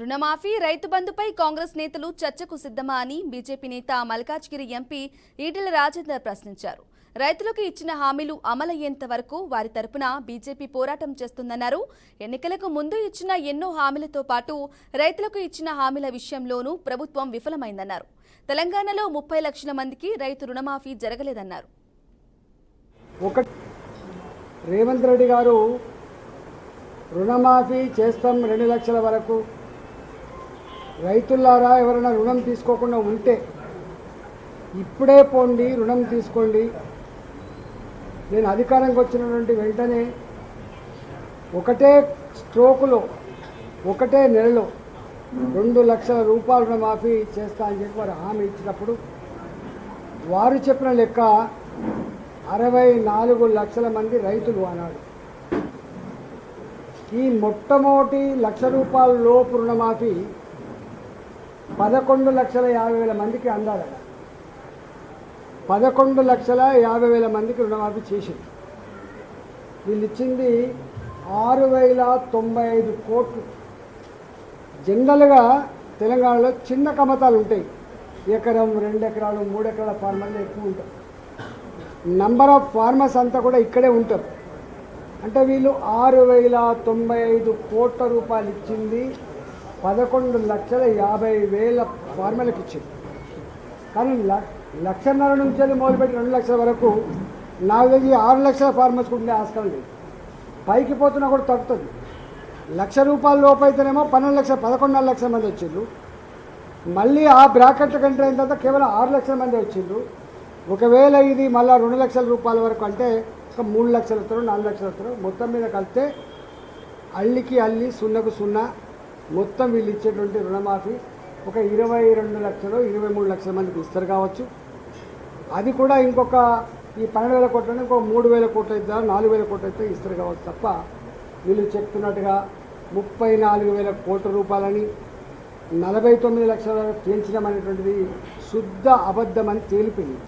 రుణమాఫీ రైతు బంధుపై కాంగ్రెస్ నేతలు చర్చకు సిద్ధమా అని బీజేపీ నేత మల్కాజ్గిరి ఎంపీ ఈటెల రాజేందర్ ప్రశ్నించారు. రైతులకు ఇచ్చిన హామీలు అమలయ్యేంత వరకు వారి తరపున బీజేపీ పోరాటం చేస్తుందన్నారు. ఎన్నికలకు ముందు ఇచ్చిన ఎన్నో హామీలతో పాటు రైతులకు ఇచ్చిన హామీల విషయంలోనూ ప్రభుత్వం విఫలమైందన్నారు. తెలంగాణలో 30 లక్షల మందికి రైతు రుణమాఫీ జరగలేదన్నారు. రేవంత్ రెడ్డి గారు రుణమాఫీ చేస్తాం 2 లక్షల వరకు, రైతులారా ఎవరైనా రుణం తీసుకోకుండా ఉంటే ఇప్పుడే పోండి, రుణం తీసుకోండి. నేను అధికారంకి వచ్చినటువంటి వెంటనే ఒకటే స్ట్రోకులో ఒకటే నెలలో 2 లక్షల రూపాయల రుణమాఫీ చేస్తా అని చెప్పి వారు హామీ ఇచ్చినప్పుడు వారు చెప్పిన లెక్క 64 లక్షల మంది రైతులు అన్నాడు. ఈ మొట్టమొదటి ₹1,00,000 లోపు రుణమాఫీ 11,50,000 మందికి అందాలట. 11,50,000 మందికి రుణమాఫీ చేసింది. వీళ్ళు ఇచ్చింది 6,095 కోట్లు. జనరల్గా తెలంగాణలో చిన్న కమతాలు ఉంటాయి, 1 ఎకరం 2 ఎకరాలు 3 ఎకరాల ఫార్మర్లు ఎక్కువ ఉంటారు. నంబర్ ఆఫ్ ఫార్మర్స్ అంతా కూడా ఇక్కడే ఉంటారు. అంటే వీళ్ళు 6,095 కోట్ల రూపాయలు ఇచ్చింది 11,50,000 ఫార్మర్లకు ఇచ్చింది. కానీ 1,50,000 నుంచి మొదలుపెట్టి 2 లక్షల వరకు నాకు తెలిసి 6 లక్షల ఫార్మర్స్కి ఉండే ఆస్కారం లేదు. పైకి పోతున్నా కూడా తగ్గుతుంది. ₹1,00,000 లోపు అయితేనేమో 11 లక్షల మంది వచ్చిండ్రు. మళ్ళీ ఆ బ్రాకెట్ కంటే అయిన తర్వాత కేవలం 6 లక్షల మంది వచ్చిండ్రు. ఒకవేళ ఇది మళ్ళీ ₹2,00,000 వరకు అంటే ఒక 3 లక్షలతో 4 లక్షలతో మొత్తం మీద కలిపితే అల్లికి అల్లి సున్నకు సున్నా మొత్తం వీళ్ళు ఇచ్చేటువంటి రుణమాఫీ ఒక 22 లక్షలు 23 లక్షల మందికి ఇస్తారు కావచ్చు. అది కూడా ఇంకొక ఈ 12,000 కోట్లని ఇంకొక 3,000 కోట్లు అయితే 4,000 కోట్లు అయితే ఇస్తారు కావచ్చు తప్ప వీళ్ళు చెప్తున్నట్టుగా 34,000 కోట్ల రూపాయలని 49 లక్షల తేల్చడం అనేటువంటిది శుద్ధ అబద్ధమని తేలిపోయింది.